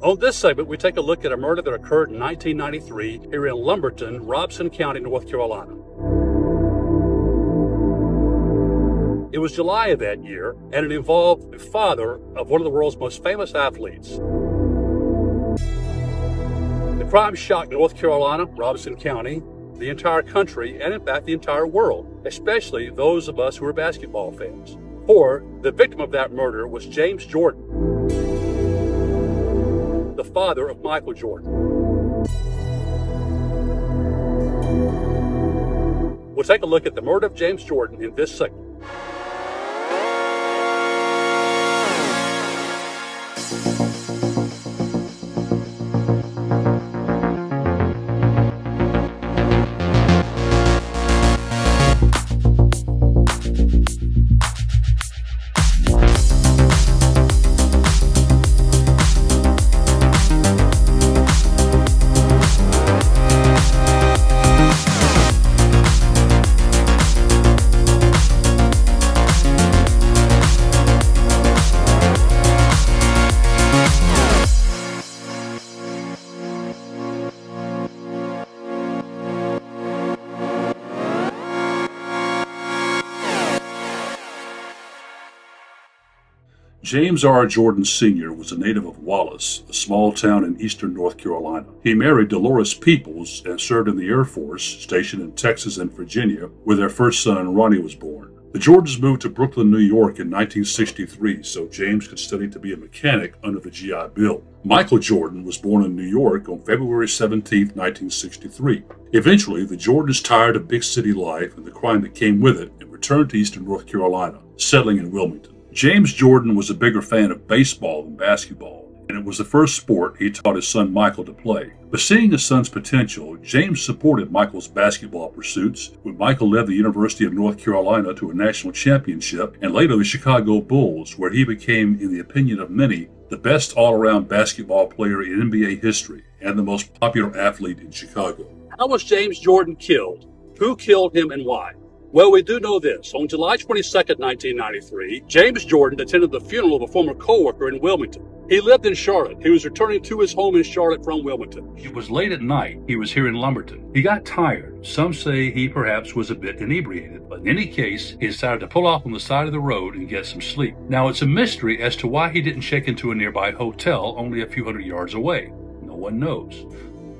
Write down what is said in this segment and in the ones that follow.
On this segment, we take a look at a murder that occurred in 1993 here in Lumberton, Robeson County, North Carolina. It was July of that year, and it involved the father of one of the world's most famous athletes. The crime shocked North Carolina, Robeson County, the entire country, and in fact the entire world, especially those of us who are basketball fans. For the victim of that murder was James Jordan, the father of Michael Jordan. We'll take a look at the murder of James Jordan in this segment. James R. Jordan Sr. was a native of Wallace, a small town in eastern North Carolina. He married Dolores Peoples and served in the Air Force, stationed in Texas and Virginia, where their first son, Ronnie, was born. The Jordans moved to Brooklyn, New York in 1963 so James could study to be a mechanic under the GI Bill. Michael Jordan was born in New York on February 17, 1963. Eventually, the Jordans tired of big city life and the crime that came with it and returned to eastern North Carolina, settling in Wilmington. James Jordan was a bigger fan of baseball than basketball, and it was the first sport he taught his son Michael to play. But seeing his son's potential, James supported Michael's basketball pursuits when Michael led the University of North Carolina to a national championship and later the Chicago Bulls, where he became, in the opinion of many, the best all-around basketball player in NBA history and the most popular athlete in Chicago. How was James Jordan killed? Who killed him and why? Well, we do know this. On July 22, 1993, James Jordan attended the funeral of a former co-worker in Wilmington. He lived in Charlotte. He was returning to his home in Charlotte from Wilmington. It was late at night. He was here in Lumberton. He got tired. Some say he perhaps was a bit inebriated, but in any case, he decided to pull off on the side of the road and get some sleep. Now, it's a mystery as to why he didn't check into a nearby hotel only a few hundred yards away. No one knows.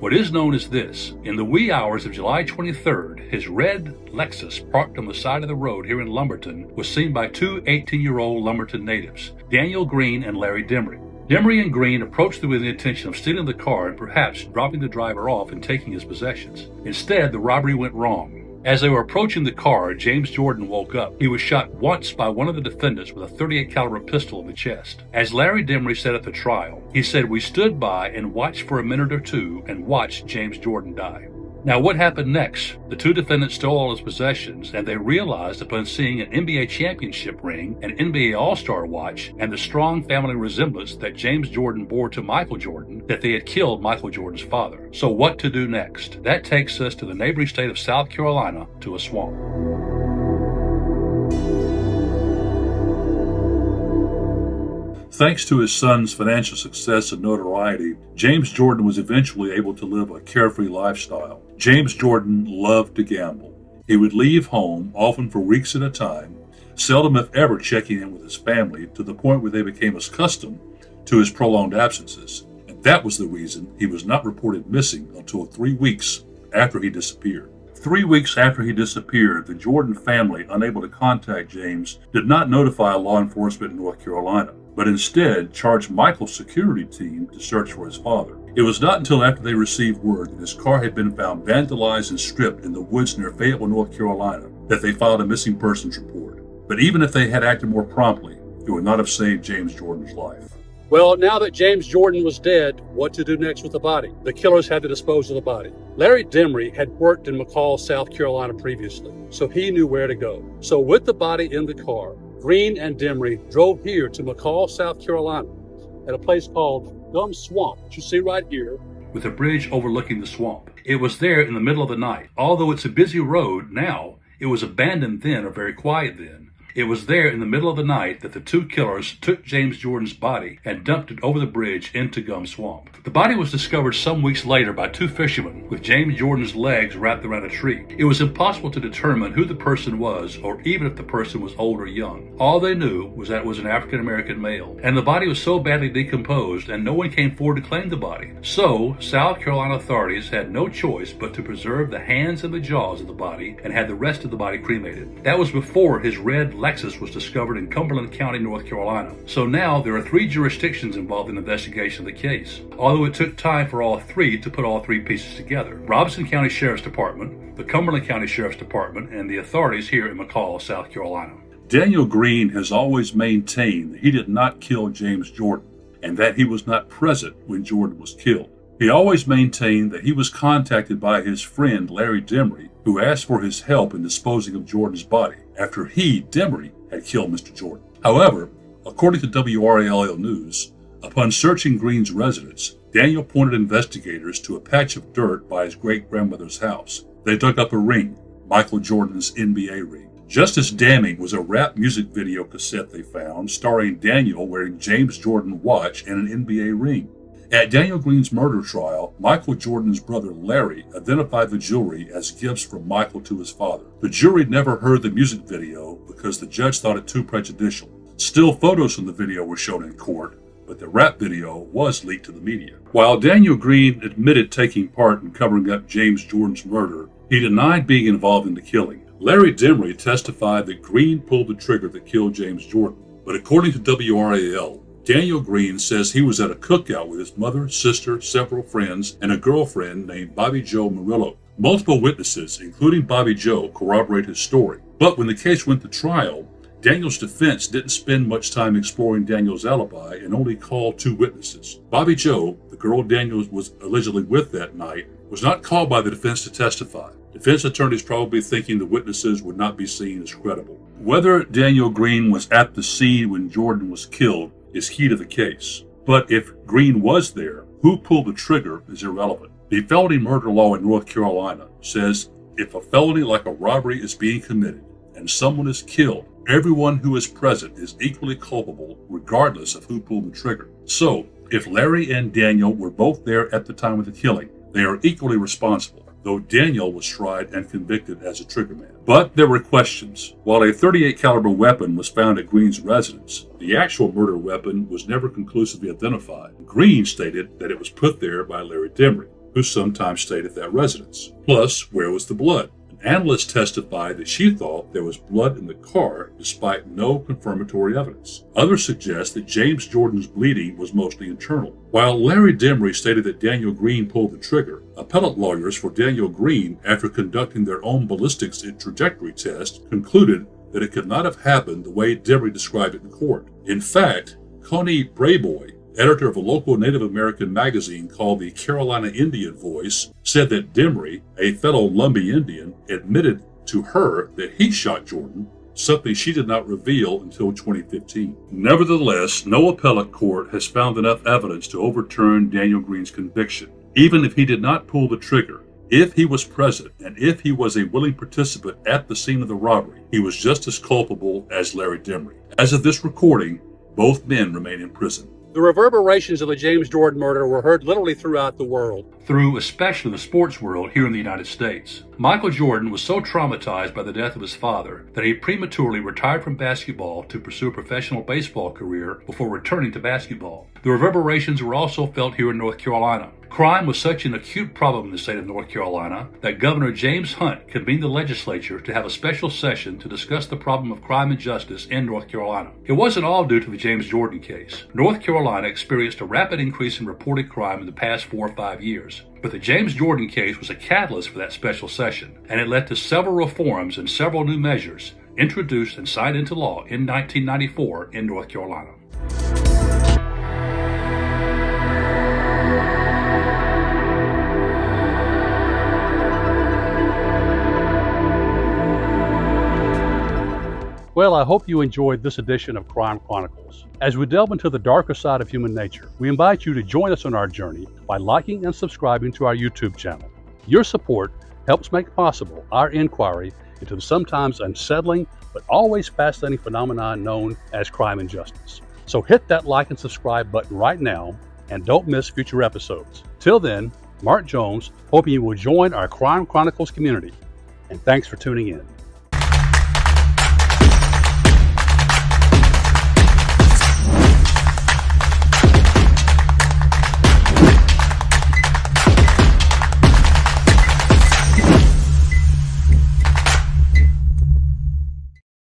What is known is this: in the wee hours of July 23rd, his red Lexus parked on the side of the road here in Lumberton was seen by two 18-year-old Lumberton natives, Daniel Green and Larry Demery. Demery and Green approached them with the intention of stealing the car and perhaps dropping the driver off and taking his possessions. Instead, the robbery went wrong. As they were approaching the car, James Jordan woke up. He was shot once by one of the defendants with a .38 caliber pistol in the chest. As Larry Demery said at the trial, he said, "We stood by and watched for a minute or two and watched James Jordan die." Now, what happened next? The two defendants stole all his possessions, and they realized upon seeing an NBA championship ring, an NBA All-Star watch, and the strong family resemblance that James Jordan bore to Michael Jordan, that they had killed Michael Jordan's father. So what to do next? That takes us to the neighboring state of South Carolina, to a swamp. Thanks to his son's financial success and notoriety, James Jordan was eventually able to live a carefree lifestyle. James Jordan loved to gamble. He would leave home, often for weeks at a time, seldom if ever checking in with his family, to the point where they became accustomed to his prolonged absences. And that was the reason he was not reported missing until 3 weeks after he disappeared. 3 weeks after he disappeared, the Jordan family, unable to contact James, did not notify law enforcement in North Carolina, but instead charged Michael's security team to search for his father. It was not until after they received word that his car had been found vandalized and stripped in the woods near Fayetteville, North Carolina, that they filed a missing persons report. But even if they had acted more promptly, it would not have saved James Jordan's life. Well, now that James Jordan was dead, what to do next with the body? The killers had to dispose of the body. Larry Demery had worked in McCall, South Carolina previously, so he knew where to go. So with the body in the car, Green and Demery drove here to McCall, South Carolina, at a place called Gum Swamp, that you see right here, with a bridge overlooking the swamp. It was there in the middle of the night. Although it's a busy road now, it was abandoned then, or very quiet then. It was there in the middle of the night that the two killers took James Jordan's body and dumped it over the bridge into Gum Swamp. The body was discovered some weeks later by two fishermen with James Jordan's legs wrapped around a tree. It was impossible to determine who the person was or even if the person was old or young. All they knew was that it was an African-American male, and the body was so badly decomposed and no one came forward to claim the body. So, South Carolina authorities had no choice but to preserve the hands and the jaws of the body and had the rest of the body cremated. That was before his red Lexus was discovered in Cumberland County, North Carolina. So now there are 3 jurisdictions involved in the investigation of the case, although it took time for all 3 to put all 3 pieces together. Robeson County Sheriff's Department, the Cumberland County Sheriff's Department, and the authorities here in McCall, South Carolina. Daniel Green has always maintained that he did not kill James Jordan and that he was not present when Jordan was killed. He always maintained that he was contacted by his friend Larry Demery, who asked for his help in disposing of Jordan's body after he, Demery, had killed Mr. Jordan. However, according to WRAL News, upon searching Green's residence, Daniel pointed investigators to a patch of dirt by his great-grandmother's house. They dug up a ring, Michael Jordan's NBA ring. Just as damning was a rap music video cassette they found starring Daniel wearing James Jordan watch and an NBA ring. At Daniel Green's murder trial, Michael Jordan's brother Larry identified the jewelry as gifts from Michael to his father. The jury never heard the music video because the judge thought it too prejudicial. Still photos from the video were shown in court, but the rap video was leaked to the media. While Daniel Green admitted taking part in covering up James Jordan's murder, he denied being involved in the killing. Larry Demery testified that Green pulled the trigger that killed James Jordan, but according to WRAL, Daniel Green says he was at a cookout with his mother, sister, several friends, and a girlfriend named Bobby Joe Murillo. Multiple witnesses, including Bobby Joe, corroborate his story. But when the case went to trial, Daniel's defense didn't spend much time exploring Daniel's alibi and only called 2 witnesses. Bobby Joe, the girl Daniel was allegedly with that night, was not called by the defense to testify. Defense attorneys probably thinking the witnesses would not be seen as credible. Whether Daniel Green was at the scene when Jordan was killed is key to the case. But if Green was there, who pulled the trigger is irrelevant. The felony murder law in North Carolina says if a felony like a robbery is being committed and someone is killed, everyone who is present is equally culpable regardless of who pulled the trigger. So, if Larry and Daniel were both there at the time of the killing, they are equally responsible, though Daniel was tried and convicted as a triggerman. But there were questions. While a .38 caliber weapon was found at Green's residence, the actual murder weapon was never conclusively identified. Green stated that it was put there by Larry Demery, who sometimes stayed at that residence. Plus, where was the blood? Analysts testified that she thought there was blood in the car despite no confirmatory evidence. Others suggest that James Jordan's bleeding was mostly internal. While Larry Demery stated that Daniel Green pulled the trigger, appellate lawyers for Daniel Green, after conducting their own ballistics and trajectory test, concluded that it could not have happened the way Demery described it in court. In fact, KeoniProductions, editor of a local Native American magazine called the Carolina Indian Voice, said that Demery, a fellow Lumbee Indian, admitted to her that he shot Jordan, something she did not reveal until 2015. Nevertheless, no appellate court has found enough evidence to overturn Daniel Green's conviction. Even if he did not pull the trigger, if he was present, and if he was a willing participant at the scene of the robbery, he was just as culpable as Larry Demery. As of this recording, both men remain in prison. The reverberations of the James Jordan murder were heard literally throughout the world. Through especially the sports world here in the United States. Michael Jordan was so traumatized by the death of his father that he prematurely retired from basketball to pursue a professional baseball career before returning to basketball. The reverberations were also felt here in North Carolina. Crime was such an acute problem in the state of North Carolina that Governor James Hunt convened the legislature to have a special session to discuss the problem of crime and justice in North Carolina. It wasn't all due to the James Jordan case. North Carolina experienced a rapid increase in reported crime in the past 4 or 5 years. But the James Jordan case was a catalyst for that special session, and it led to several reforms and several new measures introduced and signed into law in 1994 in North Carolina. Well, I hope you enjoyed this edition of Crime Chronicles. As we delve into the darker side of human nature, we invite you to join us on our journey by liking and subscribing to our YouTube channel. Your support helps make possible our inquiry into the sometimes unsettling but always fascinating phenomenon known as crime and justice. So hit that like and subscribe button right now and don't miss future episodes. Till then, Mark Jones, hoping you will join our Crime Chronicles community. And thanks for tuning in.